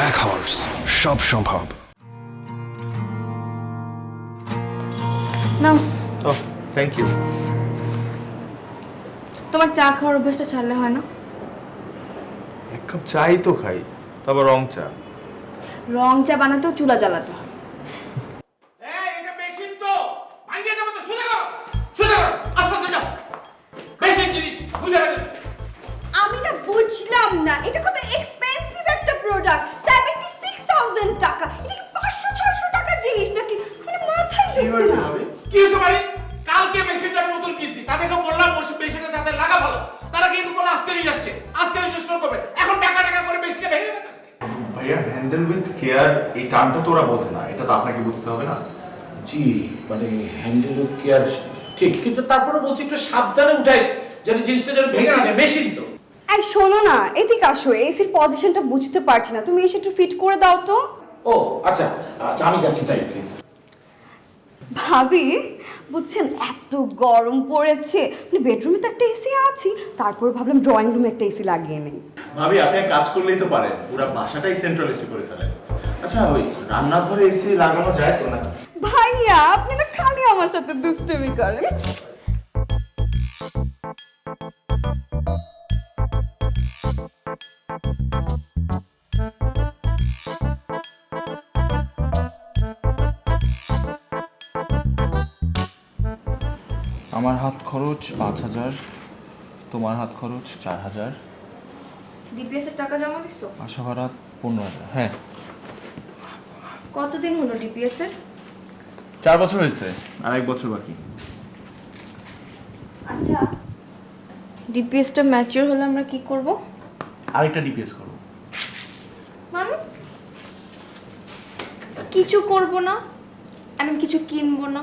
Black horse, সব সম্ভব। নাও, ওহ thank you. তোমার চা খাওয়ার অভ্যাসটা ছাড়লে হয় না? এক কাপ চাই তো খাই, তারপর রং চা। রং চা বানাতেও চুলা জ্বালাতে হয়। এটা মেশিন তো ভাঙিয়ে যাবে তো, সোজা করো সোজা করো, আস্তে আস্তে যাও। মেশিন জিনিস বুঝে রাখিস। আমি না বুঝলাম না, এটা কত এক্সপেন্সিভ একটা প্রোডাক্ট, 76,000 টাকা। এটা কি 500-600 টাকার জিনিস নাকি? মানে মাথায় ঢুকছে না। কি হয়েছে ভাই? কালকে মেশিনটা নতুন কিনছি, তাদেরকে বললাম মেশিনটা তাদের লাগা ভালো, তারা কিন্তু বলে আজকে নিয়ে আসছে, আজকে ইনস্টল করবে। এখন টাকা টাকা করে মেশিনটা ভেঙে দিতেছে। ভাইয়া হ্যান্ডেল উইথ কেয়ার এই টার্মটা তো ওরা বোঝে না, এটা তো আপনাকে বুঝতে হবে না। জি মানে হ্যান্ডেল উইথ কেয়ার ঠিক, কিন্তু তারপরে বলছি একটু সাবধানে উঠাইস, যেন জিনিসটা যেন ভেঙে না যায়, মেশিন তো। এই শোনো না, এদিকে আসো, এসির পজিশনটা বুঝতে পারছি না, তুমি এসে একটু ফিট করে দাও তো। ও আচ্ছা আচ্ছা, আমি যাচ্ছি, তাই প্লিজ। ভাবি বুঝছেন এত গরম পড়েছে, মানে বেডরুমে তো একটা এসি আছে, তারপর ভাবলাম ড্রয়িং রুমে একটা এসি লাগিয়ে নেই। ভাবি আপনি এক কাজ করলেই তো পারেন, পুরো বাসাটাই সেন্ট্রাল এসি করে ফেলেন। আচ্ছা ওই রান্নাঘরে এসি লাগানো যায় তো না? ভাইয়া আপনি না খালি আমার সাথে দুষ্টুমি করেন। আমার হাত খরচ 5,000, তোমার হাত খরচ 4,000, ডিপিএস এর টাকা জমা দিছো? বাসা ভাড়া 15,000। হ্যাঁ কতদিন হলো ডিপিএস এর? 4 বছর হয়েছে, আর 1 বছর বাকি। আচ্ছা, ডিপিএসটা ম্যাচিওর হলে আমরা কি করব? আরেকটা ডিপিএস করবো। মানে কিছু করব না, আমি কিছু কিনবো না,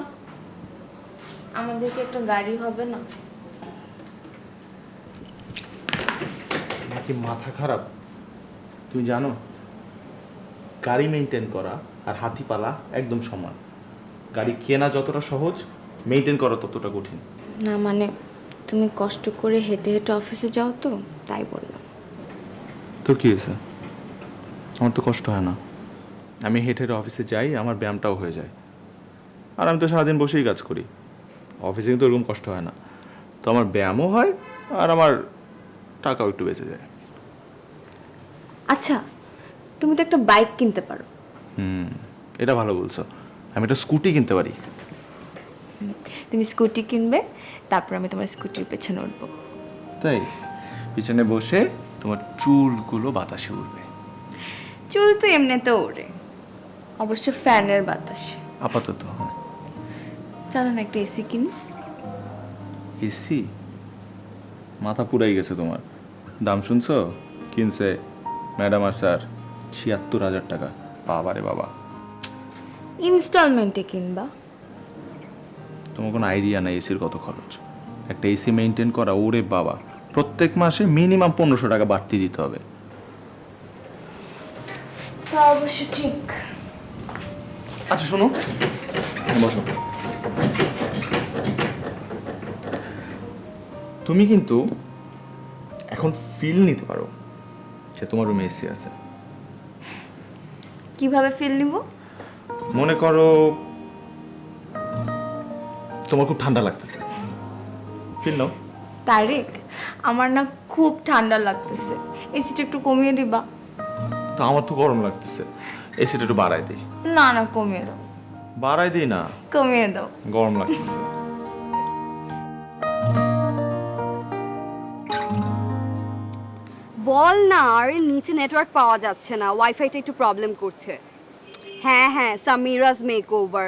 আমাদেরকে একটা গাড়ি হবে না? নাকি মাথা খারাপ? তুমি জানো গাড়ি মেনটেন করা আর হাতি পালা একদম সমান। গাড়ি কেনা যতটা সহজ, মেনটেন করা ততটা কঠিন। না মানে তুমি কষ্ট করে হেঁটে হেঁটে অফিসে যাও তো, তাই বললাম। তো কি হয়েছে? আমার তো কষ্ট হয় না, আমি হেঁটে হেঁটে অফিসে যাই, আমার ব্যায়ামটাও হয়ে যায়। আর আমি তো সারাদিন বসেই কাজ করি, অফিসে কিন্তু ওরকম কষ্ট হয় না। তো আমার ব্যায়ামও হয় আর আমার টাকাও একটু বেঁচে যায়। আচ্ছা, তুমি তো একটা বাইক কিনতে পারো। এটা ভালো বলছো, আমি একটা স্কুটি কিনতে পারি। তুমি স্কুটি কিনবে, তারপর আমি তোমার স্কুটির পেছনে উঠবো। তাই পিছনে বসে তোমার চুলগুলো বাতাসে উড়বে। চুল তো এমনিতেও ওড়ে, অবশ্য ফ্যানের বাতাসে। আপাতত হ্যাঁ। চলো না একটা এসি কিনি। এসি? মাথা পুরাই গেছে তোমার। দাম শুনছো? কিনছে ম্যাডাম আর স্যার 76,000 টাকা। বাবা রে বাবা। ইনস্টলমেন্টে কিনবা? তোমার কোনো আইডিয়া নাই এসির কত খরচ। একটা এসি মেনটেন করা, ওরে বাবা, প্রত্যেক মাসে মিনিমাম 1500 টাকা বাড়তি দিতে হবে। তা অবশ্য ঠিক। আচ্ছা শোনো, বসো। তুমি কিন্তু এখন ফিল নিতে পারো যে তোমার রুমে এসি আছে। কিভাবে ফিল নিব? মনে করো তোমার খুব ঠান্ডা লাগতেছে, ফিল নাও। তারেক, আমার না খুব ঠান্ডা লাগতেছে, এসিটা একটু কমিয়ে দিবা? তো আমার তো গরম লাগতেছে, এসিটা একটু বাড়াই দিই। না না, কমিয়ে দাও। বাড়াই দিই না, কমিয়ে দাও। গরম লাগতেছে। বল না, আর নিচে নেটওয়ার্ক পাওয়া যাচ্ছে না, ওয়াইফাইটা একটু প্রবলেম করছে। হ্যাঁ হ্যাঁ, সামিরাজ মেকওভার।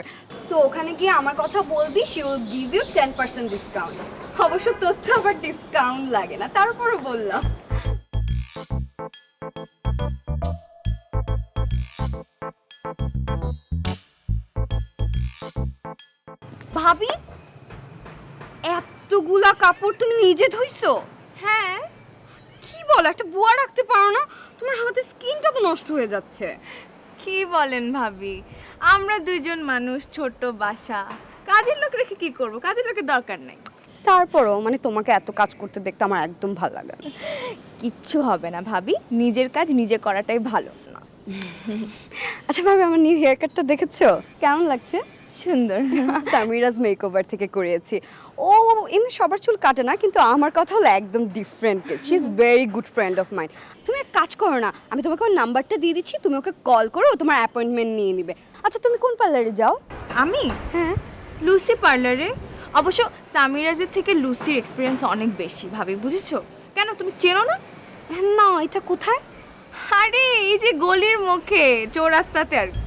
তো ওখানে গিয়ে আমার কথা বলবি, she will give you 10% discount. অবশ্য তোর তো আবার ডিসকাউন্ট লাগে না, তারপরে বললাম। ভাবি, এতগুলা কাপড় তুমি নিজে ধুইছো? হ্যাঁ। কি বলো, একটা বুয়া রাখতে পারো না? তোমার হাতের স্কিনটা তো নষ্ট হয়ে যাচ্ছে। কি বলেন ভাবি, আমরা দুইজন মানুষ, ছোট বাসা, কাজের লোক রেখে কি করব? কাজের লোকের দরকার নাই। তারপরও মানে তোমাকে এত কাজ করতে দেখতে আমার একদম ভালো লাগে না। কিচ্ছু হবে না ভাবি, নিজের কাজ নিজে করাটাই ভালো। না আচ্ছা ভাবি, আমার নিউ হেয়ার কাটটা দেখেছো? কেমন লাগছে? সুন্দর। সামিরাজ মেকওভার থেকে করিয়েছি। ও এমনি সবার চুল কাটে না, কিন্তু আমার কথা হলো একদম different case. She is very good friend of mind. তুমি এক কাজ করো না, আমি তোমাকে ওর নাম্বারটা দিয়ে দিচ্ছি, তুমি ওকে কল করো, ও তোমার অ্যাপয়েন্টমেন্ট নিয়ে নিবে। আচ্ছা তুমি কোন পার্লারে যাও? আমি হ্যাঁ। লুসি পার্লারে। অবশ্য সামিরাজের থেকে লুসির এক্সপিরিয়েন্স অনেক বেশি ভাবি, বুঝেছো? কেন তুমি চেনো না? না, এটা কোথায়? আরে এই যে গলির মুখে চৌরাস্তাতে আর কি।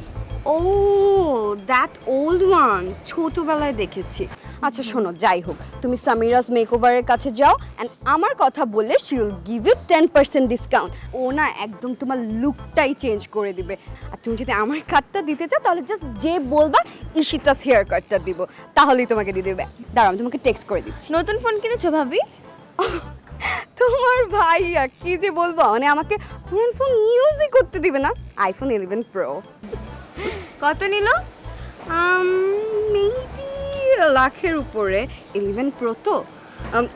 ও দ্যাট ওল্ড ওয়ান, ছোটবেলায় দেখেছি। আচ্ছা শোনো, যাই হোক, তুমি সামিরাজ মেকওভারের কাছে যাও অ্যান্ড আমার কথা বললে she will give you 10% discount. ও না একদম তোমার লুকটাই চেঞ্জ করে দিবে। আর তুমি যদি আমার কাটটা দিতে চাও তাহলে জাস্ট যে বলবা ঈশিতাস হেয়ার কাটটা দিব, তাহলেই তোমাকে দিয়ে দেবে। দাঁড়াও আমি তোমাকে টেক্সট করে দিচ্ছি। নতুন ফোন কিনেছো ভাবি? তোমার ভাইয়া কি যে বলবো, মানে আমাকে পুরান ফোন ইউজই করতে দিবে না। IPhone 11 pro. কত নিল? মেবি লাখের উপরে। 11 প্রো তো।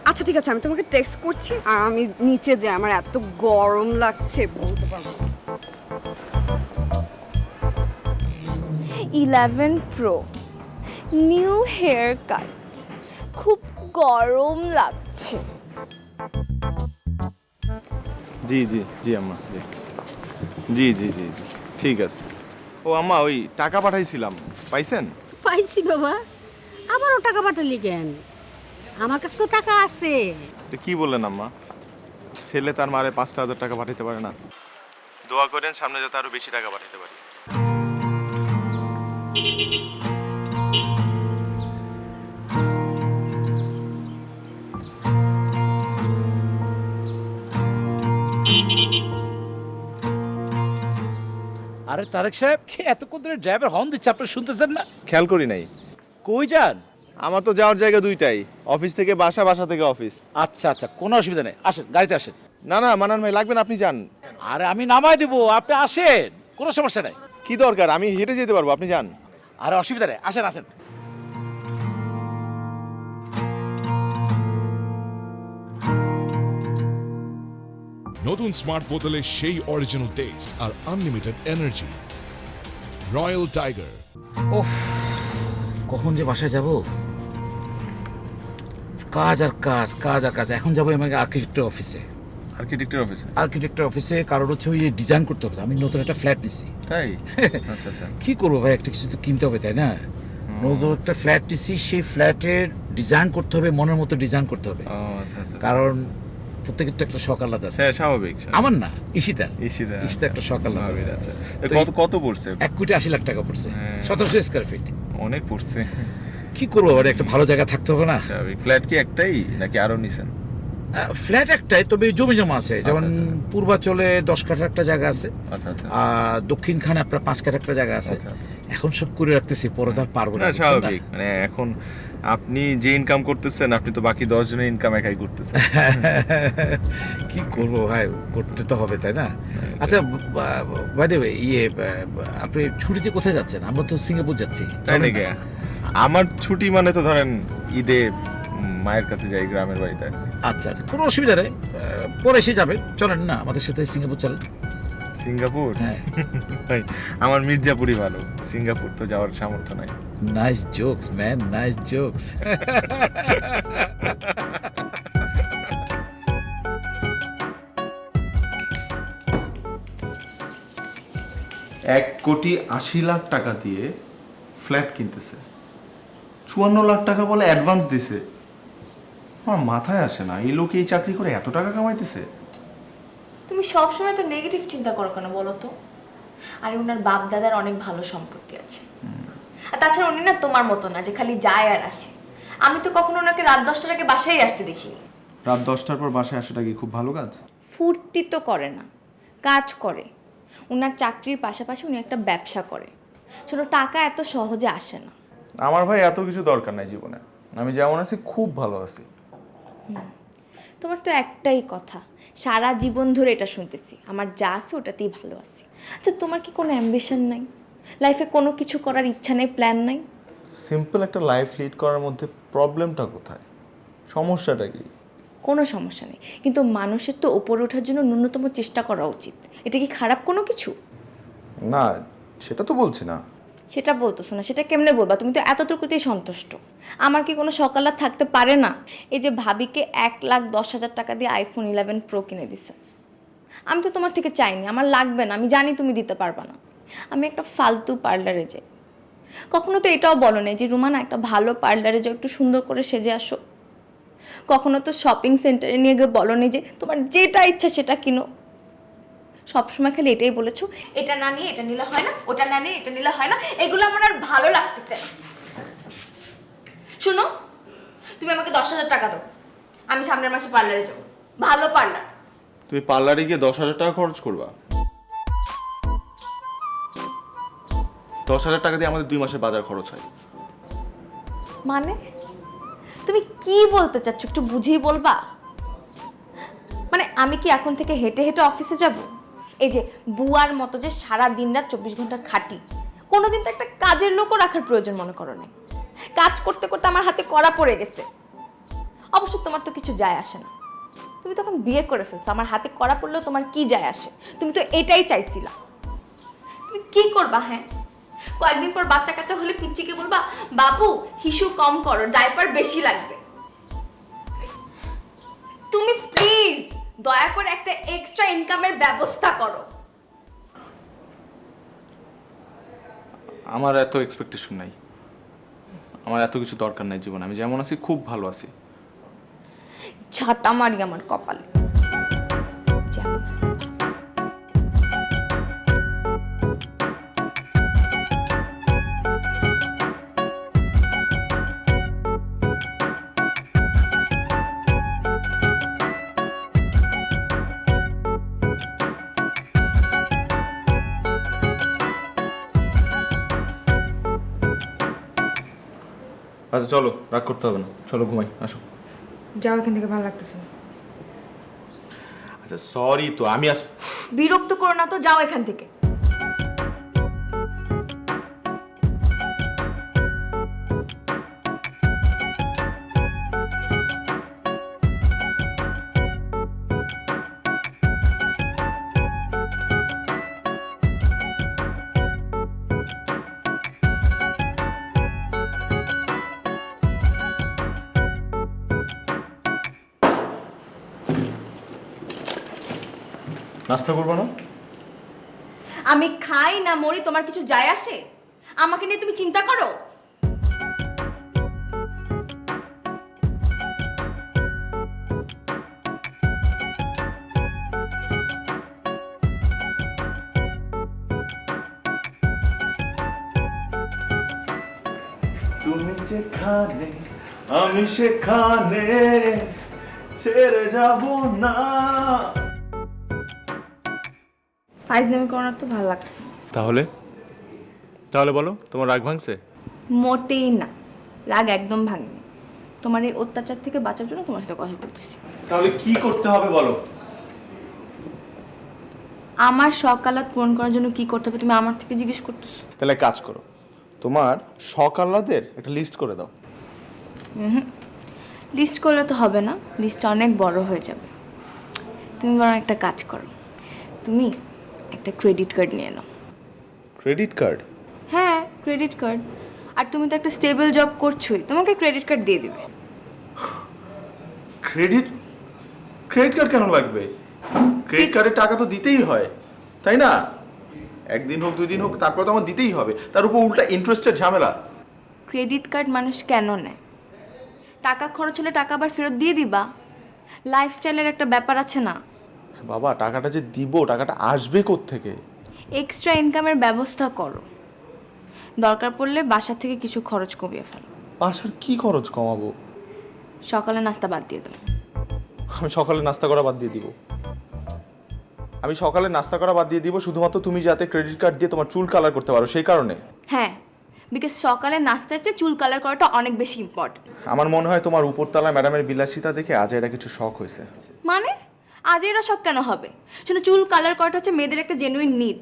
আচ্ছা ঠিক আছে, আমি তোমাকে টেক্সট করছি আর আমি নিচে যাই, আমার এত গরম লাগছে বলতে পারবো না। 11 প্রো, নিউ হেয়ার কাট, খুব গরম লাগছে। জি জি জি আম্মা, জি জি জি জি জি ঠিক আছে। ও আম্মা, ওই টাকা পাঠাইছিলাম, পাইছেন? পাইছি বাবা, আবারও টাকা পাঠালি কেন? আমার কাছে তো টাকা আছে। এটা কি বললেন আম্মা? ছেলে তার মারে 5,000 টাকা পাঠাতে পারে না? দোয়া করেন সামনে যাতে আরো বেশি টাকা পাঠাতে পারি। আরে তারেক সাহেব, কে এতক্ষণ ধরে ড্রাইভার হর্ন দিচ্ছে, আপনি শুনতেছেন না? খেয়াল করি নাই। কই যান? আমার তো যাওয়ার জায়গা দুইটাই, অফিস থেকে বাসা, বাসা থেকে অফিস। আচ্ছা আচ্ছা, কোনো অসুবিধা নেই, আসেন গাড়িতে আসেন। না না মানান ভাই, লাগবে না, আপনি যান। আরে আমি নামাই দেবো, আপনি আসেন, কোনো সমস্যা নেই। কি দরকার, আমি হেঁটে যেতে পারবো, আপনি যান। আরে অসুবিধা নেই, আসেন আসেন। নতুন স্মার্ট বোতলে সেই অরিজিনাল টেস্ট আর আনলিমিটেড এনার্জি। Royal Tiger. ওহ, কখন যে বাসায় যাব? কাজ আর কাজ, কাজ আর কাজ। এখন যাবো আমাকে আর্কিটেক্টের অফিসে। আর্কিটেক্টের অফিসে? আর্কিটেক্টের অফিসে, কারণ হচ্ছে ওই ডিজাইন করতে হবে। আমি নতুন একটা ফ্ল্যাট নিছি। তাই? আচ্ছা আচ্ছা। কি করবো ভাই, একটা কিছু তো কিনতে হবে, তাই না? নতুন একটা ফ্ল্যাট নিছি, সেই ফ্ল্যাটের ডিজাইন করতে হবে, মনের মতো ডিজাইন করতে হবে। ও আচ্ছা আচ্ছা। কারণ প্রত্যেকের তো একটা শখ আলাদা আছে। হ্যাঁ স্বাভাবিক। আমার না, ঈশিতার। ঈশিতার। ঈশিতার একটা শখ আলাদা আছে। আচ্ছা। তো কত কত পড়ছে? 1,80,00,000 টাকা পড়ছে, হ্যাঁ। 1700 স্কোয়ার ফিট। অনেক পড়ছে। কি করবো, মানে একটা ভালো জায়গা থাকতে হবে না? স্বাভাবিক। ফ্ল্যাট কি একটাই নাকি আরো নিছেন? ফ্ল্যাট একটাই, তবে জমি জমা আছে। যেমন আচ্ছা। পূর্বাচলে 10 কাঠা একটা জায়গা আছে, আচ্ছা আচ্ছা। আর দক্ষিণখানে আপনার 5 কাঠা একটা জায়গা আছে। আচ্ছা, আচ্ছা। এখন সব করে রাখতেছি, পরে তো আর পারবো না। না বুঝছেন না? স্বাভাবিক, মানে এখন আপনি যে ইনকাম করতেছেন, আপনি তো বাকি 10 জনের ইনকাম একাই করতেছেন। কি করবো ভাই, করতে তো হবে, তাই না? আচ্ছা বাই দ্য ওয়ে, আপনি ছুটিতে কোথায় যাচ্ছেন? আমরা তো সিঙ্গাপুর যাচ্ছি। তাই নাকি? আমার ছুটি মানে তো ধরেন ঈদে মায়ের কাছে যাই, গ্রামের বাড়িতে। আচ্ছা আচ্ছা, কোনো অসুবিধা নেই, পরে এসে যাবেন। চলেন না আমাদের সাথে সিঙ্গাপুর চলেন। সিঙ্গাপুর? হ্যাঁ। ভাই আমার মির্জাপুরই ভালো, সিঙ্গাপুর তো যাওয়ার সামর্থ্য নাই। Nice jokes man, nice jokes. 1,80,00,000 টাকা দিয়ে ফ্ল্যাট কিনতেছে, 54 লাখ টাকা বলে অ্যাডভান্স দিছে। আমার মাথায় আসে না, এই লোক এই চাকরি করে এত টাকা কামাইতেছে। তুমি সবসময় তো নেগেটিভ চিন্তা করো কেন বলো তো? আর ওনার বাপ দাদার অনেক ভালো সম্পত্তি আছে, আর তাছাড়া উনি না তোমার মতো না যে খালি যায় আর আসে। আমি তো কখনো ওনাকে রাত 10টার আগে বাসায় আসতে দেখিনি। রাত 10টার পর বাসায় আসাটা কি খুব ভালো কাজ? ফুর্তি তো করে না, কাজ করে। ওনার চাকরির পাশাপাশি উনি একটা ব্যবসা করে। শোনো, টাকা এত সহজে আসে না। আমার ভাই এত কিছু দরকার নাই জীবনে, আমি যেমন আছি খুব ভালো আছি। তোমার তো একটাই কথা, সারা জীবন ধরে এটা শুনতেছি, আমার যা আছে ওটাতেই ভালো আছি। আচ্ছা, তোমার কি কোনো অ্যাম্বিশন নাই? লাইফে কোনো কিছু করার ইচ্ছা নেই, প্ল্যান নাই? সিম্পল একটা লাইফ লিড করার মধ্যে প্রবলেমটা কোথায়, সমস্যাটা কি? কোনো সমস্যা নেই, কিন্তু মানুষের তো ওপরে ওঠার জন্য ন্যূনতম চেষ্টা করা উচিত। এটা কি খারাপ কোনো কিছু? না সেটা তো বলছি না। সেটা বলতেছো না, সেটা কেমনে বলবা? তুমি তো এতটুকুতেই সন্তুষ্ট। আমার কি কোনো সকালাত থাকতে পারে না? এই যে ভাবিকে 1,10,000 টাকা দিয়ে আইফোন 11 প্রো কিনে দিছে, আমি তো তোমার থেকে চাইনি, আমার লাগবে না, আমি জানি তুমি দিতে পারবা না। আমি একটা ফালতু পার্লারে যাই, কখনো তো এটাও বলো না যে রুমানা একটা ভালো পার্লারে যাও, একটু সুন্দর করে সেজে আসো। কখনো তো শপিং সেন্টারে নিয়ে গিয়ে বলো নি যে তোমার যেটা ইচ্ছা সেটা কিনো। সবসময় খালি এটাই বলেছো, এটা না নিয়ে এটা নিলে হয় না, ওটা না নিয়ে এটা নিলে হয় না। এগুলো আমার আর ভালো লাগতেছে না। শুনো, তুমি আমাকে 10,000 টাকা দাও, আমি সামনের মাসে পার্লারে যাবো, ভালো পার্লার। তুমি পার্লারে গিয়ে 10,000 টাকা খরচ করবা? 10,000 টাকা দিয়ে আমাদের 2 মাসের বাজার খরচ হয়। মানে তুমি কি বলতে চাচ্ছ একটু বুঝিয়ে বলবা? মানে আমি কি এখন থেকে হেঁটে হেঁটে অফিসে যাব? এই যে বুয়ার মতো যে সারা দিন রাত 24 ঘন্টা খাটি, কোনোদিন তো একটা কাজের লোকও রাখার প্রয়োজন মনে করো না? কাজ করতে করতে আমার হাতে কড়া পড়ে গেছে। অবশ্য তোমার তো কিছু যায় আসে না, তুমি তখন বিয়ে করে ফেলছো, আমার হাতে কড়া পড়লেও তোমার কি যায় আসে? তুমি তো এটাই চাইছিলা। তুমি কি করবা? হ্যাঁ, কয়েকদিন পর বাচ্চা কাচ্চা হলে পিচ্চিকে বলবা বাবু হিসু কম করো, ডাইপার বেশি লাগবে। তুমি প্লিজ দয়া করে একটা এক্সট্রা ইনকামের ব্যবস্থা করো। আমার এত এক্সপেকটেশন নাই, আমার এত কিছু দরকার নাই জীবনে। আমি যেমন আছি খুব ভালো আছি। ঝাঁটা মারি আমার কপালে। যেমন আছে। আচ্ছা চলো, রাগ করতে হবে না, চলো ঘুমাই, আসো। যাও এখান থেকে, ভালো লাগতেছে না। আচ্ছা সরি তো, আমি বিরক্ত করো না তো, যাও এখান থেকে। নাস্তা করবো না? আমি খাই না মরি তোমার কিছু যায় আসে? আমাকে নিয়ে তুমি চিন্তা করো। তুমি যেখানে আমি সেখানে ছেড়ে যাব না। ফাইজলামি করার তো ভালো লাগছে। তাহলে তাহলে বলো, তোমার রাগ ভাঙছে? মোটেই না, রাগ একদম ভাঙেনি। তোমার এই অত্যাচার থেকে বাঁচার জন্য তোমার সাথে কথা বলতেছি। তাহলে কি করতে হবে বলো? আমার সকালাত পূরণ করার জন্য কি করতে হবে তুমি আমার থেকে জিজ্ঞেস করতেছো? তাহলে কাজ করো, তোমার সকালাদের একটা লিস্ট করে দাও। লিস্ট করলে তো হবে না, লিস্টটা অনেক বড় হয়ে যাবে। তুমি বরং একটা কাজ করো, তুমি একটা ক্রেডিট কার্ড নিয়ে নাও। Credit card? হ্যাঁ, ক্রেডিট কার্ড। আর তুমি তো একটা স্টেবল জব করছোই, তোমাকে ক্রেডিট কার্ড দিয়ে দিবে। ক্রেডিট ক্রেডিট কার্ড কেন লাগবে? ক্রেডিট কার্ডের টাকা তো দিতেই হয়, তাই না? একদিন হোক 2 দিন হোক, তারপর তো আমার দিতেই হবে, তার উপর উল্টা ইন্টারেস্টের ঝামেলা। ক্রেডিট কার্ড মানুষ কেন নেয়? টাকা খরচ হলে টাকা আবার ফেরত দিয়ে দিবা, লাইফস্টাইলের একটা ব্যাপার আছে না? বাবা টাকাটা যে দিব, টাকাটা আসবে কোত্থেকে? এক্সট্রা ইনকামের ব্যবস্থা করো, দরকার পড়লে বাসা থেকে কিছু খরচ কমিয়ে ফেলো। বাসার কি খরচ কমাবো? সকালে নাস্তা বাদ দিয়ে দাও। আমি সকালে নাস্তা করা বাদ দিয়ে দিব? আমি সকালে নাস্তা করা বাদ দিয়ে দিব শুধুমাত্র তুমি যাতে ক্রেডিট কার্ড দিয়ে তোমার চুল কালার করতে পারো সেই কারণে? হ্যাঁ, বিকজ সকালে নাস্তার চেয়ে চুল কালার করাটা অনেক বেশি ইম্পর্টেন্ট। আমার মনে হয় তোমার উপরতলা ম্যাডামের বিলাসিতা দেখে আজ এরা কিছু শখ হয়েছে। মানে আজ এরা শখ কেন হবে? শুনে চুল কালার করাটা হচ্ছে মেয়েদের একটা জেনুইন নিড,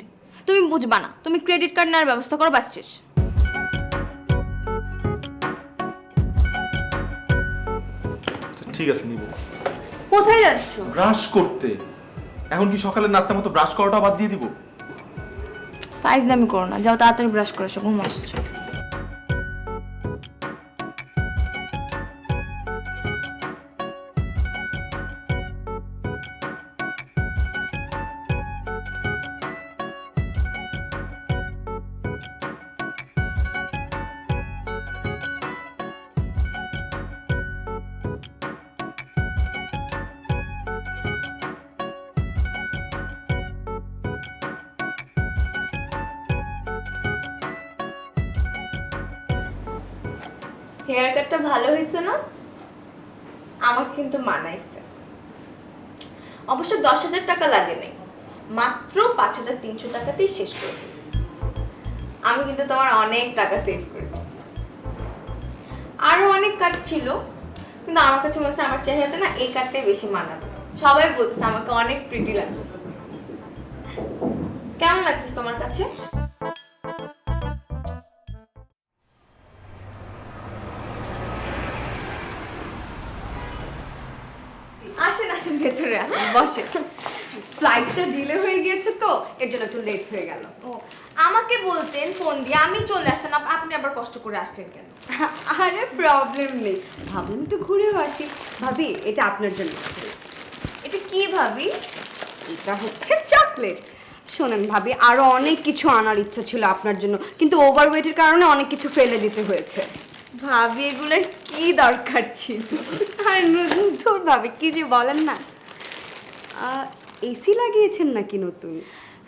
তুমি বুঝবা না। তুমি ক্রেডিট কার্ড নেওয়ার ব্যবস্থা করো, বাস শেষ। ঠিক আছে, নিব। কোথায় যাচ্ছ? ব্রাশ করতে। এখন কি সকালের নাস্তার মতো ব্রাশ করাটা বাদ দিয়ে দিব? ফাইজলামি করো না, যাও তাড়াতাড়ি ব্রাশ করে এসো, ঘুম আসছে। হেয়ার কাটটা ভালো হয়েছে না? আমাকে কিন্তু মানাইছে। অবশ্য 10,000 টাকা লাগে নাই, মাত্র 5,300 টাকাতেই শেষ করে ফেলছি। আমি কিন্তু তোমার অনেক টাকা সেভ করে দিচ্ছি। আরো অনেক কাট ছিল, কিন্তু আমার কাছে মনে হচ্ছে আমার চেহারাতে না এই কাটটাই বেশি মানাবে। সবাই বলতেছে আমাকে অনেক প্রিটি লাগতেছে। কেমন লাগতেছে তোমার কাছে? আসেন আসেন, ভেতরে আসেন, বসেন। ফ্লাইটটা ডিলে হয়ে গিয়েছে তো এর জন্য একটু লেট হয়ে গেল। ও, আমাকে বলতেন ফোন দিয়ে, আমি চলে আসতাম, আপনি আবার কষ্ট করে আসলেন কেন? আরে প্রবলেম নেই, ভাবলাম একটু ঘুরেও আসি। ভাবি এটা আপনার জন্য। এটা কি ভাবি? এটা হচ্ছে চকলেট। শোনেন ভাবি, আরো অনেক কিছু আনার ইচ্ছা ছিল আপনার জন্য, কিন্তু ওভারওয়েটের কারণে অনেক কিছু ফেলে দিতে হয়েছে। ভাবি এগুলোর কি দরকার ছিল? আর নতুন ভাবি কি যে বলেন না। এসি লাগিয়েছেন নাকি নতুন?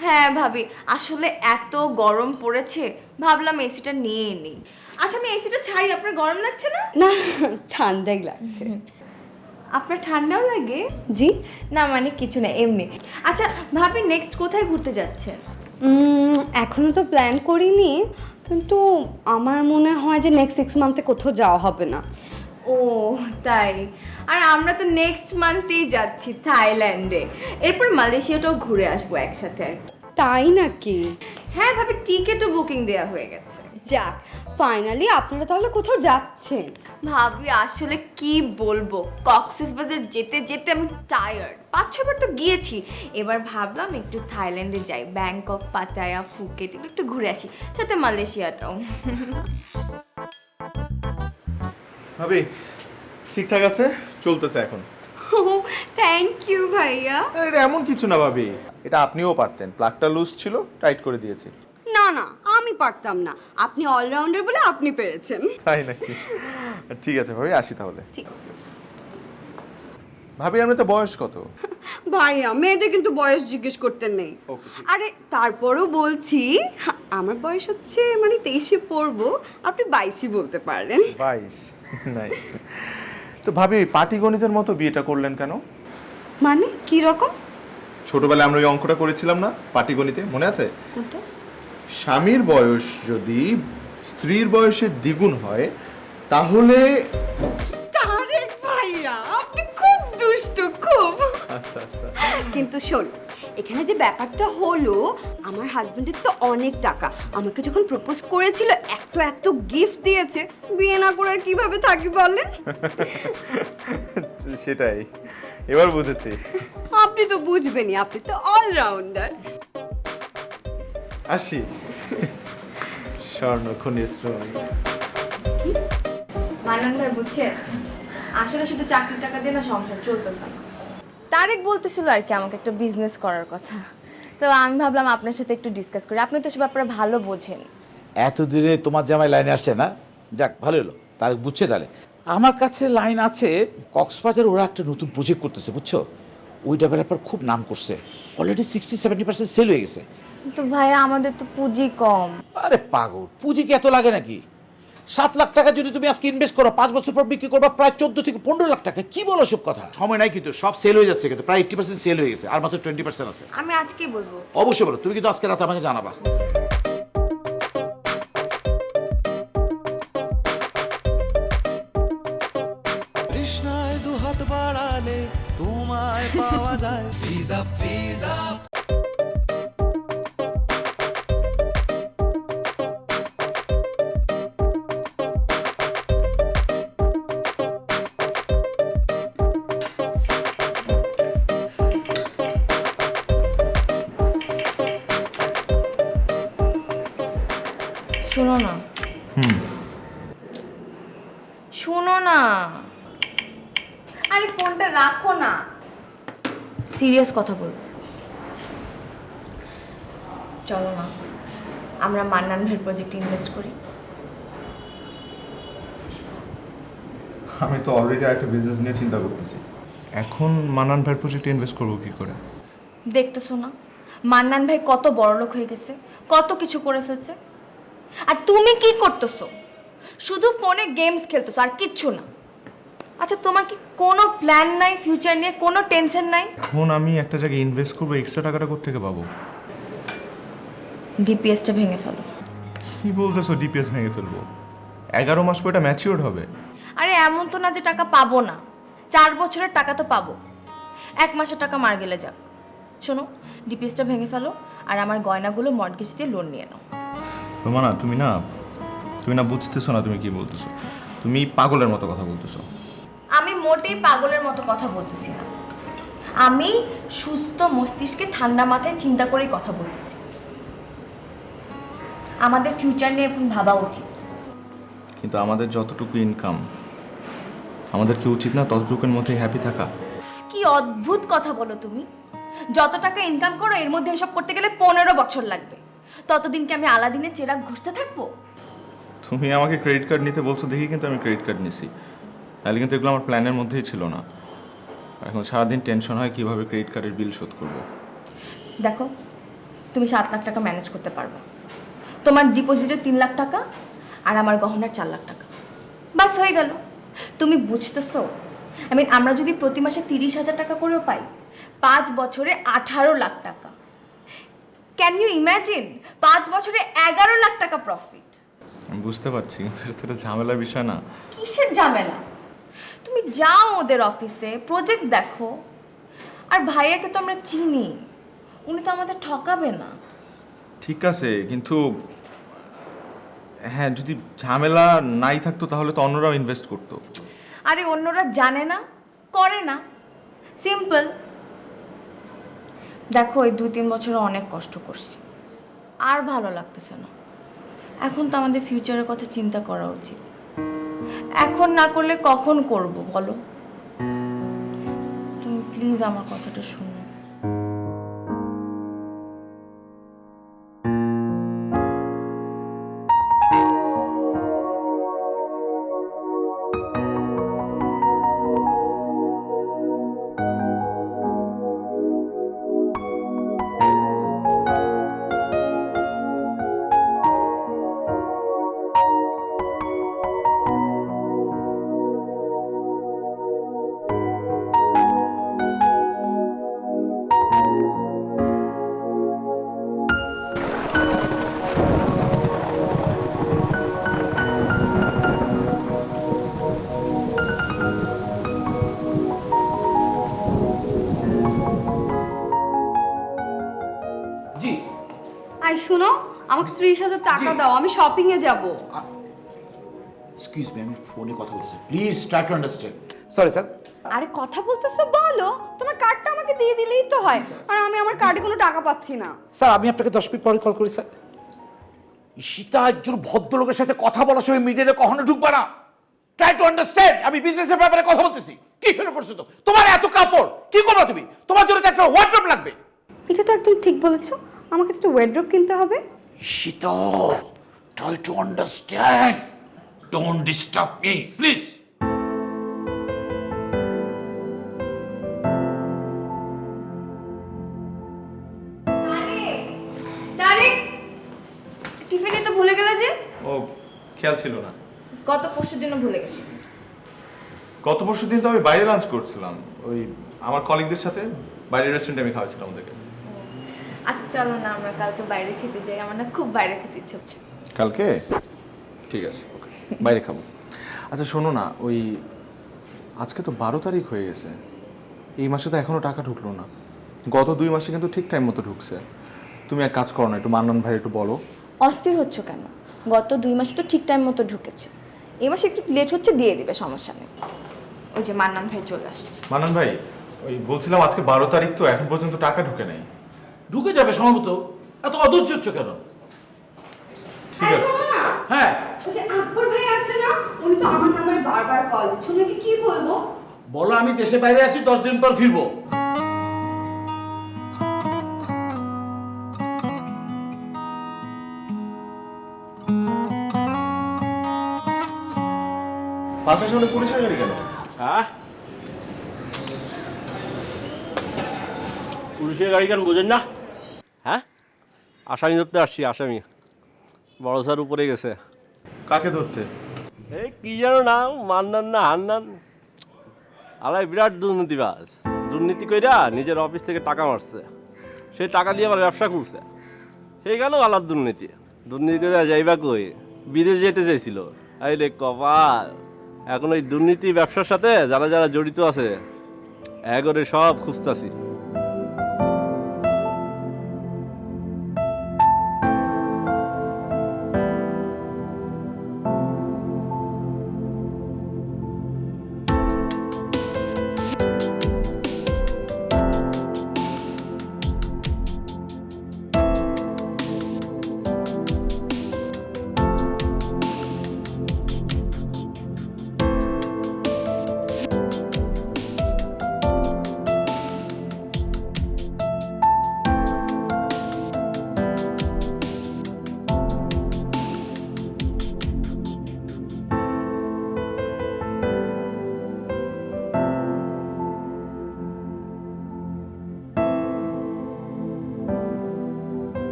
হ্যাঁ ভাবি, আসলে এত গরম পড়েছে, ভাবলাম এসিটা নিয়ে নিই। আচ্ছা আমি এসিটা ছাড়ি, আপনার গরম লাগছে না? না, ঠান্ডাই লাগছে। আপনার ঠান্ডাও লাগে? জি না মানে কিছু না, এমনি। আচ্ছা ভাবি নেক্সট কোথায় ঘুরতে যাচ্ছেন? এখনো তো প্ল্যান করিনি, কিন্তু আমার মনে হয় যে নেক্সট 6 মান্থে কোথাও যাওয়া হবে না। ও তাই? আর আমরা তো নেক্সট মান্থেই যাচ্ছি থাইল্যান্ডে, এরপর মালয়েশিয়াটাও ঘুরে আসবো একসাথে আর কি। তাই নাকি? হ্যাঁ ভাবি, টিকিটও বুকিং দেওয়া হয়ে গেছে। যাক, ফাইনালি আপনারা তাহলে কোথাও যাচ্ছেন। ভাবি আসলে কি বলবো, কক্সবাজার যেতে যেতে আমি টায়ার্ড। 5-6 বার তো গিয়েছি, এবার ভাবলাম একটু থাইল্যান্ডে যাই, ব্যাংকক, পাতায়া, ফুকেট এগুলো একটু ঘুরে আসি, সাথে মালয়েশিয়াটাও। ভাবি ঠিকঠাক আছে, চলতেছে এখন। থ্যাংক ইউ ভাইয়া। এটা এমন কিছু না ভাবি, এটা আপনিও পারতেন, প্লাগটা লুজ ছিল, টাইট করে দিয়েছি। না না, আমি পারতাম না, আপনি অলরাউন্ডার বলে আপনি পেরেছেন। তাই নাকি? ঠিক আছে ভাবি, আসি তাহলে। ঠিক। ভাবি আপনি তো বয়স কত? ভাইয়া মেয়েদের কিন্তু বয়স জিজ্ঞেস করতে নেই। আরে তারপরও বলছি, আমার বয়স হচ্ছে মানে 23-এ পড়বো, আপনি 22-ই বলতে পারেন। 22, নাইস। তো ভাবি পাটিগণিতের মতো বিয়েটা করলেন কেন? মানে কি রকম? ছোটবেলায় আমরা ওই অঙ্কটা করেছিলাম না পাটিগণিতে, মনে আছে? কোনটা? স্বামীর বয়স যদি স্ত্রীর বয়সের দ্বিগুণ হয় তাহলে। তারেক ভাইয়া আপনি খুব দুষ্ট, খুব। আচ্ছা আচ্ছা। কিন্তু শোন, এখানে যে ব্যাপারটা হলো, আমার হাজবেন্ডের তো অনেক টাকা, আমাকে যখন প্রপোজ করেছিল এত এত গিফট দিয়েছে, বিয়ে না করে আর কিভাবে থাকি বলেন? সেটাই, এবার বুঝেছি। আপনি তো বুঝবেনই, আপনি তো অলরাউন্ডার। আসি। স্বর্ণ খনির শ্রম। মানন ভাই বুঝছেন, আসলে শুধু চাকরির টাকা দিয়ে না সংসার চলতেছে না। তারেক বলতেছিল আর কি আমাকে একটা বিজনেস করার কথা, তো আমি ভাবলাম আপনার সাথে একটু ডিসকাস করি, আপনি তো সব ব্যাপারে ভালো বোঝেন। এতদিনে তোমার জামাই লাইনে আসছে না, যাক ভালো হলো, তার বুঝছে। তাহলে আমার কাছে লাইন আছে, কক্সবাজার ওরা একটা নতুন প্রজেক্ট করতেছে বুঝছো, ওইটা ব্যাপার খুব নাম করছে, অলরেডি 60-70% সেল হয়ে গেছে। কিন্তু ভাইয়া আমাদের তো পুঁজি কম। আরে পাগল, পুঁজি কি এত লাগে নাকি? 7 লাখ টাকা যদি তুমি আজকে ইনভেস্ট করো, 5 বছর পর বিক্রি করবা প্রায় 14 থেকে 15 লাখ টাকা। কি বলো সব কথা? সময় নাই, কিন্তু সব সেল হয়ে যাচ্ছে, কিন্তু প্রায় 80% সেল হয়ে গেছে, আর মাত্র 20% আছে। আমি আজকেই বলবো। অবশ্যই বলো, তুমি কিন্তু আজকে রাতে আমাকে জানাবা। তৃষ্ণায় দুহাত বাড়ালে তোমায় পাওয়া যায় ভিজা ভিজা। শোনো না শোনো না, আরে ফোনটা রাখো না। সিরিয়াস কথা বলবো। চলো না আমরা মান্নান ভাইয়ের প্রজেক্টে ইনভেস্ট করি। আমি তো অলরেডি একটা বিজনেস নিয়ে চিন্তা করতেছি। এখন মান্নান ভাইয়ের প্রজেক্টে ইনভেস্ট করবো কি করে? দেখতেছো না মান্নান ভাই কত বড়লোক হয়ে গেছে, কত কিছু করে ফেলছে, আর তুমি কি করতেছো? শুধু ফোনে গেমস খেলতেছো আর কিচ্ছু না। আচ্ছা তোমার কি কোনো প্ল্যান নাই ফিউচার নিয়ে, কোনো টেনশন নাই? এখন আমি একটা জায়গায় ইনভেস্ট করবো, এক্সট্রা টাকাটা কোত্থেকে পাবো? ডিপিএসটা ভেঙে ফেলো। কি বলতেছো ডিপিএস ভেঙে ফেলবো? 11 মাস পর এটা ম্যাচিওর হবে। আরে এমন তো না যে টাকা পাবো না, 4 বছরের টাকা তো পাবো। 1 মাসের টাকা মার গেলে যাক। শোনো ডিপিএসটা ভেঙে ফেলো আর আমার গয়নাগুলো মর্টগেজ দিয়ে লোন নিয়ে নাও। রোমানা তুমি না বুঝতেছো না তুমি কি বলতেছো। তুমি পাগলের মতো কথা বলতেছো। আমি মোটেই পাগলের মতো কথা বলতেছি না, আমি সুস্থ মস্তিষ্কে ঠান্ডা মাথায় চিন্তা করেই কথা বলতেছি। আমাদের ফিউচার নিয়ে এখন ভাবা উচিত। কিন্তু আমাদের যতটুকু ইনকাম, আমাদের কি উচিত না ততটুকুর মধ্যে হ্যাপি থাকা? কি অদ্ভুত কথা বলো তুমি। যত টাকা ইনকাম করো এর মধ্যে এসব করতে গেলে 15 বছর লাগবে। ততদিন কি আমি আলাদিনের চেরাগ ঘষতে থাকবো? তুমি আমাকে ক্রেডিট কার্ড নিতে বলছো দেখি কিন্তু আমি ক্রেডিট কার্ড নিছি, তাহলে কিন্তু এগুলো আমার প্ল্যানের মধ্যেই ছিল না। এখন সারাদিন টেনশন হয় কিভাবে ক্রেডিট কার্ডের বিল শোধ করবো। দেখো তুমি 7 লাখ টাকা ম্যানেজ করতে পারবে, তোমার ডিপোজিটের 3 লাখ টাকা আর আমার গহনার 4 লাখ টাকা, বাস হয়ে গেল। তুমি বুঝতেছো? আমরা যদি প্রতি মাসে 30,000 টাকা করেও পাই, 5 বছরে 18 লাখ টাকা। Can you imagine? 5 বছরে 11 লাখ টাকা প্রফিট। আমি বুঝতে পারছি, কিন্তু এটা তো একটা ঝামেলার বিষয় না? কিসের ঝামেলা? তুমি যাও ওদের অফিসে, প্রজেক্ট দেখো। আর ভাইয়াকে তো আমরা চিনি, উনি তো আমাদের ঠকাবে না। ঠিক আছে, কিন্তু হ্যাঁ যদি ঝামেলা নাই থাকতো তাহলে তো অন্যরাও ইনভেস্ট করতো। আরে অন্যরা জানে না, করে না, সিম্পল। দেখো এই 2-3 বছরে অনেক কষ্ট করছি, আর ভালো লাগতেছে না। এখন তো আমাদের ফিউচারের কথা চিন্তা করা উচিত। এখন না করলে কখন করব বলো? তুমি প্লিজ আমার কথাটা শোনো। জি আই শুনো, আমাকে 30,000 টাকা দাও, আমি শপিং এ যাব। এক্সকিউজ মি, আমি ফোনে কথা বলতেছি, please try to understand. Sorry sir. আরে কথা বলতেছো বলো, তোমার কার্ডটা আমাকে দিয়ে দিলেই তো হয়। আর আমি আমার কার্ডে কোনো টাকা পাচ্ছি না। স্যার আমি আপনাকে 10 মিনিট পরে কল করি স্যার। ঈশিতা একজন ভদ্রলোকের সাথে কথা বলার সময় মিডিয়াতে কখনো ঢুকবে না। ট্রাই টু আন্ডারস্ট্যান্ড, আমি বিজনেসের ব্যাপারে কথা বলতেছি। কি শুনে পড়ছো তো? তোমার এত কাপড় কি করবে তুমি? তোমার জন্য তো একটা ওয়ার্ডরোব লাগবে। এটা তো একদম ঠিক বলেছো, আমাকে তো একটা ওয়ার্ডরোব কিনতে হবে। Ishita try to understand, don't disturb me please. Tariq, টিফিনে তো ভুলে গেলে যে? ও খেয়াল ছিল না। গত পরশুদিনও ভুলে গেছি। গত পরশু দিন তো আমি বাইরে লাঞ্চ করছিলাম, ওই আমার কলিগদের সাথে বাইরের রেস্টুরেন্টে আমি খাওয়াছিলাম ওদেরকে। আচ্ছা চলো না আমরা কালকে বাইরে খেতে যাই, আমার না খুব বাইরে খেতে ইচ্ছে হচ্ছে। কালকে? ঠিক আছে, ওকে, বাইরে খাবো। আচ্ছা শোনো না, ওই আজকে তো 12 তারিখ হয়ে গেছে, এই মাসে তো এখনো টাকা ঢুকলো না। গত 2 মাসে কিন্তু ঠিক টাইম মতো ঢুকছে। তুমি এক কাজ করো না, একটু মান্নান ভাই একটু বলো। অস্থির হচ্ছ কেন? গত 2 মাসে তো ঠিক টাইম মতো ঢুকেছে, এই মাসে একটু লেট হচ্ছে, দিয়ে দিবে, সমস্যা নেই। ওই যে মান্নান ভাই চলে আসছে। মান্নান ভাই, ওই বলছিলাম আজকে 12 তারিখ তো এখন পর্যন্ত টাকা ঢুকে নাই। ঢুকে যাবে সম্ভবত, এত অধৈর্য হচ্ছ কেন? ঠিক আছে। হ্যাঁ ওই যে আকবর ভাই আছে না, উনি তো আমার নাম্বারে বারবার কল দিচ্ছে, ওনাকে কি বলবো? বলো আমি দেশে বাইরে আছি, 10 দিন পর ফিরবো। বাসার সামনে পুলিশের গাড়ি কেন? হ্যাঁ, পুলিশের গাড়ি কেন বোঝেন না? হ্যাঁ, আসামি ধরতে আসছি। আসামি বড় স্যার উপরে গেছে। কাকে ধরতে? এই কি জানো না, মান্নান না হান্নান, আলাই বিরাট দুর্নীতিবাজ। দুর্নীতি কইরা নিজের অফিস থেকে টাকা মারছে, সেই টাকা দিয়ে আবার ব্যবসা করছে। সেই গেল আলাদ দুর্নীতি। দুর্নীতি করে যাইবা কই, বিদেশ যেতে চাইছিল। এই রে কপাল, এখন ওই দুর্নীতি ব্যবসার সাথে যারা যারা জড়িত আছে এগরে সব খুঁজতাছি।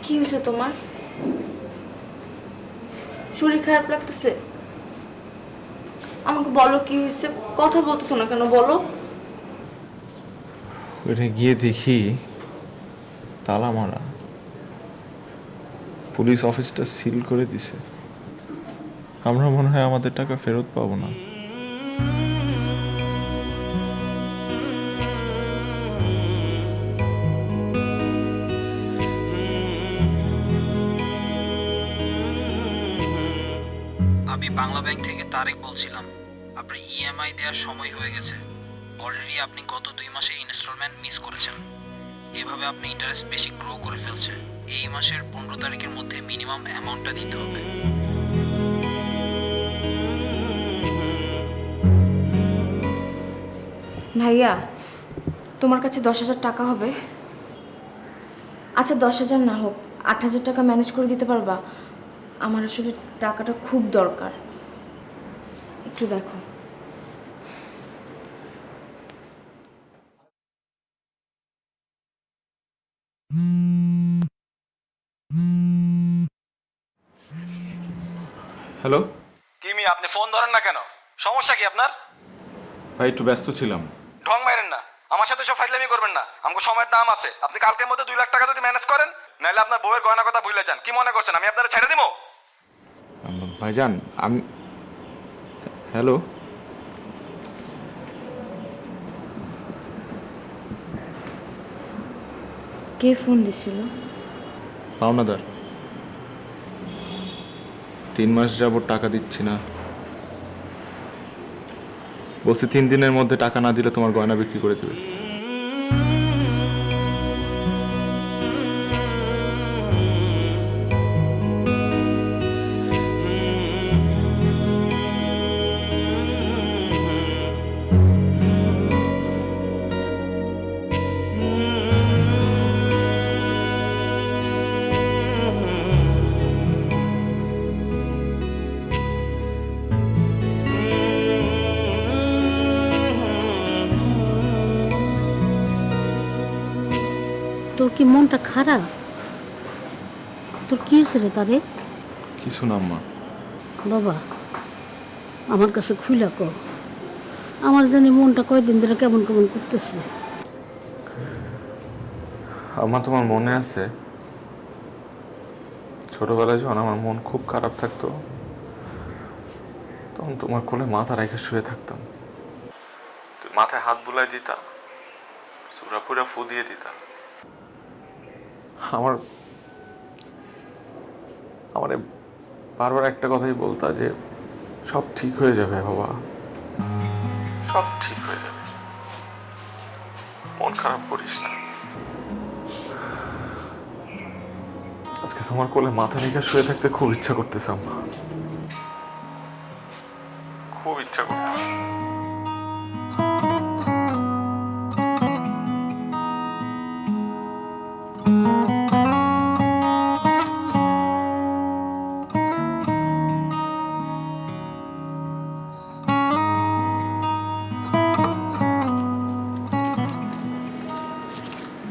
কি হয়েছে তোমার? শরীর খারাপ লাগতেছে? আমাকে বলো কি হয়েছে, কথা বলতেছো না কেন, বলো। ওখানে গিয়ে দেখি তালা মারা, পুলিশ অফিসটা সিল করে দিছে। আমরা মনে হয় আমাদের টাকা ফেরত পাবো না। আমি বাংলা ব্যাংক থেকে তারেক বলছিলাম। আপনার ইএমআই দেওয়ার সময় হয়ে গেছে। অলরেডি আপনি গত 2 মাসের ইনস্টলমেন্ট মিস করেছেন। এভাবে আপনি ইন্টারেস্ট বেশি গ্রো করে ফেলছে। এই মাসের 15 তারিখের মধ্যে মিনিমাম অ্যামাউন্টটা দিতে হবে। ভাইয়া, তোমার কাছে 10,000 টাকা হবে? আচ্ছা 10,000 না হোক, 8,000 টাকা ম্যানেজ করে দিতে পারবা? আমার আসলে টাকাটা খুব দরকার, একটু দেখো। হ্যালো কিমি, আপনি ফোন ধরেন না কেন? সমস্যা কি আপনার? ভাই, একটু ব্যস্ত ছিলাম। ঢং মাইরেন না, আমার সাথে সব ফাইজলামি করবেন না। আমাকে সময়ের দাম আছে। আপনি কালকের মধ্যে 2 লাখ টাকা যদি ম্যানেজ করেন, নাহলে আপনার বউয়ের গয়না কথা ভুলে যান। কি মনে করছেন আমি আপনারা ছেড়ে দিব? ভাইজান, আমি হ্যালো, কে ফোন দিছিল? পাওনাদার। 3 মাস যাবত টাকা দিচ্ছি না, বলছে 3 দিনের মধ্যে টাকা না দিলে তোমার গয়না বিক্রি করে দেবে। তোর কি মনটা খারাপ? তোর কি হয়েছে রে তারেক? কিছু না আম্মা। বাবা, আমার কাছে খুইলা কর। আমার জানি মনটা কয়দিন ধরে কেমন কেমন করতেছে। আম্মা, তোমার মনে আছে ছোটবেলায় যখন আমার মন খুব খারাপ থাকতো তখন তোমার কোলে মাথা রেখে শুয়ে থাকতাম, তুই মাথায় হাত বুলাই দিতা, সুরা পুরা ফু দিয়ে দিতা। আমার আমারে বারবার একটা কথাই বলতা যে সব ঠিক হয়ে যাবে বাবা, সব ঠিক হয়ে যাবে, মন খারাপ করিস না। আজকে তোমার কোলে মাথা রেখে শুয়ে থাকতে খুব ইচ্ছা করতেছে আম্মা, খুব ইচ্ছা করতেছে।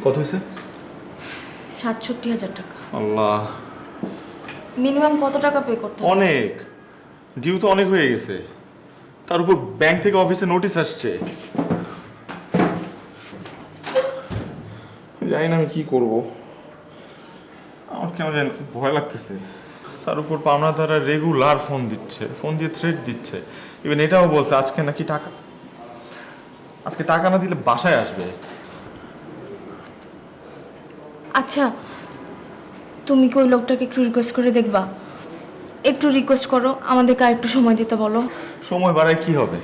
কত হয়েছে? ৬৭,০০০ টাকা। আল্লাহ, মিনিমাম কত টাকা পে করতে হবে? অনেক ডিউ তো অনেক হয়ে গেছে, তার উপর ব্যাংক থেকে অফিসে নোটিশ আসছে। জানি না আমি কি করব, আমার কেন জানি ভয় লাগতেছে। তার উপর পাওনাদাররা রেগুলার ফোন দিচ্ছে, ফোন দিয়ে থ্রেট দিচ্ছে। ইভেন এটাও বলছে আজকে নাকি আজকে টাকা না দিলে বাসায় আসবে। আচ্ছা, তুমি কি ওই লোকটাকে একটু রিকোয়েস্ট করে দেখবা? একটু রিকোয়েস্ট করো, আমাদেরকে আর একটু সময় দিতে বলো। সময় বাড়ায় কি হবে?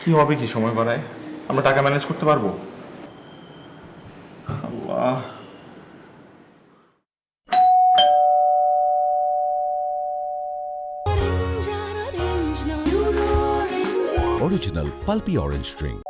কি হবে কি সময় বাড়ায়? আমরা টাকা ম্যানেজ করতে পারবো? আল্লাহ, Original pulpy orange drink.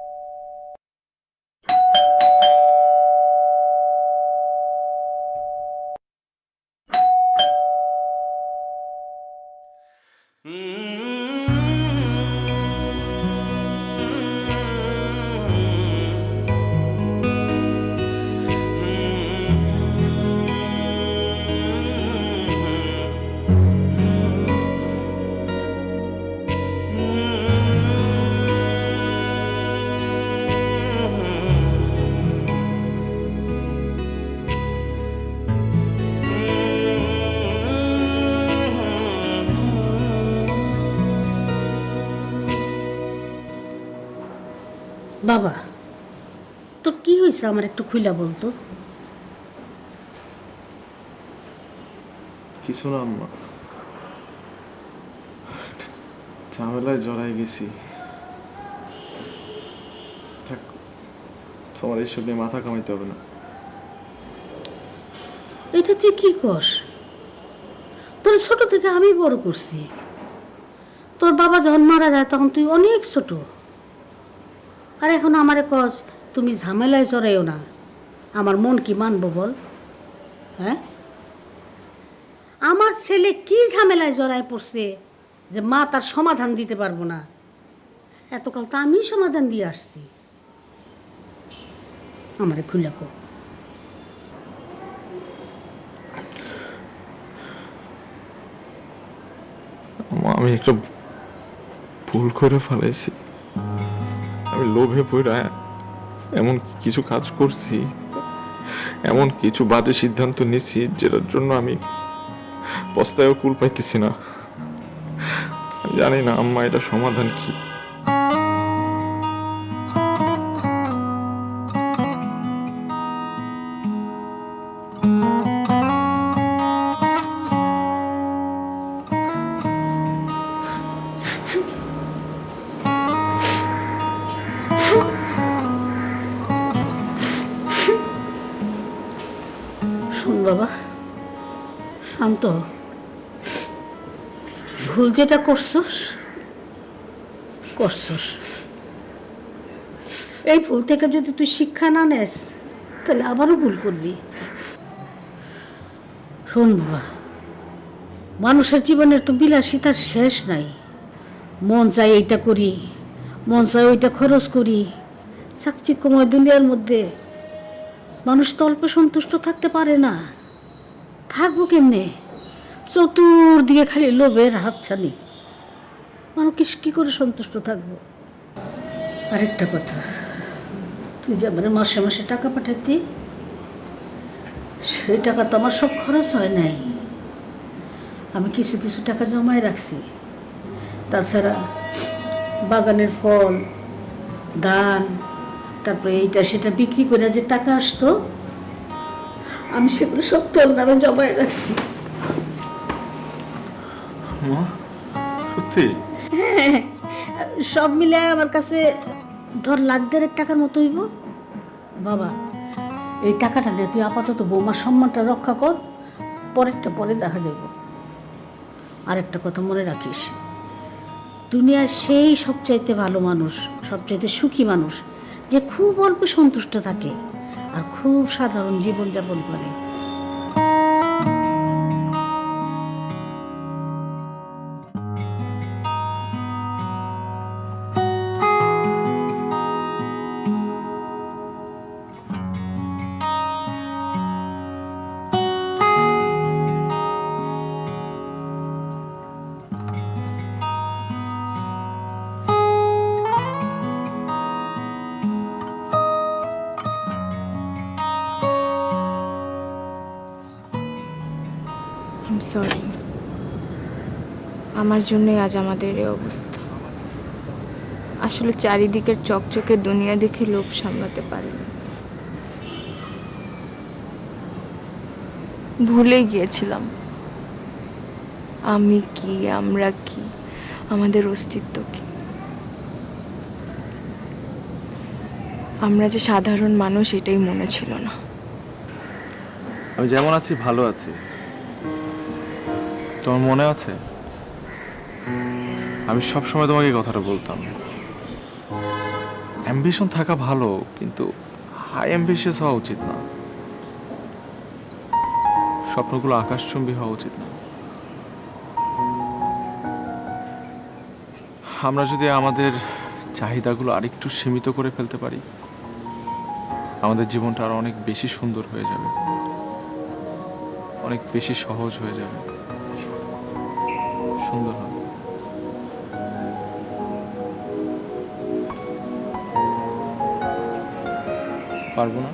বাবা, তোর কি হয়েছে আমার একটু খুইলা বলতো। কিছু না আম্মা, ঝামেলায় জড়াই গেছি। থাক, তোমার এইসব নিয়ে মাথা কামাইতে হবে না। এটা তুই কি কস? তোর ছোট থেকে আমি বড় করছি। তোর বাবা যখন মারা যায় তখন তুই অনেক ছোট, আর এখন আমারে কস তুমি ঝামেলায় জড়াইও না। আমার মন কি মানবো বল? হ্যাঁ, আমার ছেলে কি ঝামেলায় জড়ায় পড়ছে যে মা তার সমাধান দিতে পারবো না? এতকাল তো আমি সমাধান দিয়ে আসছি। আমারে খুলে কো। আমি একটা ভুল করে ফেলাইছি। আমি লোভে পড়ে এমন কিছু কাজ করছি, এমন কিছু বাজে সিদ্ধান্ত নিছি যেটার জন্য আমি পস্তায়ও কুল পাইতেছি না। আমি জানি না আম্মা এটা সমাধান কি। শোন বাবা, শান্ত হ। ভুল যেটা করছস করছস, এই ভুল থেকে যদি তুই শিক্ষা না নেস তাহলে আবারও ভুল করবি। শোন বাবা, মানুষের জীবনের তো বিলাসিতার শেষ নাই। মন চাই এইটা করি, মন চাই ওইটা খরচ করি। চাকচিক্যময় দুনিয়ার মধ্যে মানুষ তো অল্প সন্তুষ্ট থাকতে পারে না। থাকবো কেমনে? চতুর্দিকে খালি লোভের হাতছানি। মানুষ কি করে সন্তুষ্ট থাকবো? আরেকটা কথা, তুই যে আমার মাসে মাসে টাকা পাঠাতি, সেই টাকা তো আমার সব খরচ হয় নাই। আমি কিছু কিছু টাকা জমায় রাখছি। তাছাড়া বাগানের ফল, ধান, তারপরে এইটা সেটা বিক্রি করে যে টাকা আসতো, আমি সেগুলো সব তোর নামে জমায় রাখছি। মা সত্যি? হ্যাঁ, সব মিলে আমার কাছে ধর লাখ দেড়েক টাকার মতো হইব। বাবা, এই টাকাটা নিয়ে তুই আপাতত বৌমার সম্মানটা রক্ষা কর, পরেরটা পরে দেখা যাব। আর একটা কথা মনে রাখিস, দুনিয়ার সেই সবচাইতে ভালো মানুষ, সবচাইতে সুখী মানুষ, যে খুব অল্প সন্তুষ্ট থাকে আর খুব সাধারণ জীবনযাপন করে। আই এম সরি, আমার জন্যই আজ আমাদের এই অবস্থা। আসলে চারিদিকের চকচকে দুনিয়া দেখে লোভ সামলাতে পারিনি, ভুলে গিয়েছিলাম আমি কি, আমরা কি, আমাদের অস্তিত্ব কি। আমরা যে সাধারণ মানুষ এটাই মনে ছিল না। আমি যেমন আছি ভালো আছি। তোমার মনে আছে আমি সব সময় তোমাকে এই কথাটা বলতাম, অ্যাম্বিশন থাকা ভালো কিন্তু হাই অ্যাম্বিশিয়াস হওয়া উচিত না, স্বপ্নগুলো আকাশচুম্বী হওয়া উচিত না। আমরা যদি আমাদের চাহিদাগুলো আরেকটু সীমিত করে ফেলতে পারি, আমাদের জীবনটা আরো অনেক বেশি সুন্দর হয়ে যাবে, অনেক বেশি সহজ হয়ে যাবে, সুন্দর হবে। পারবো না?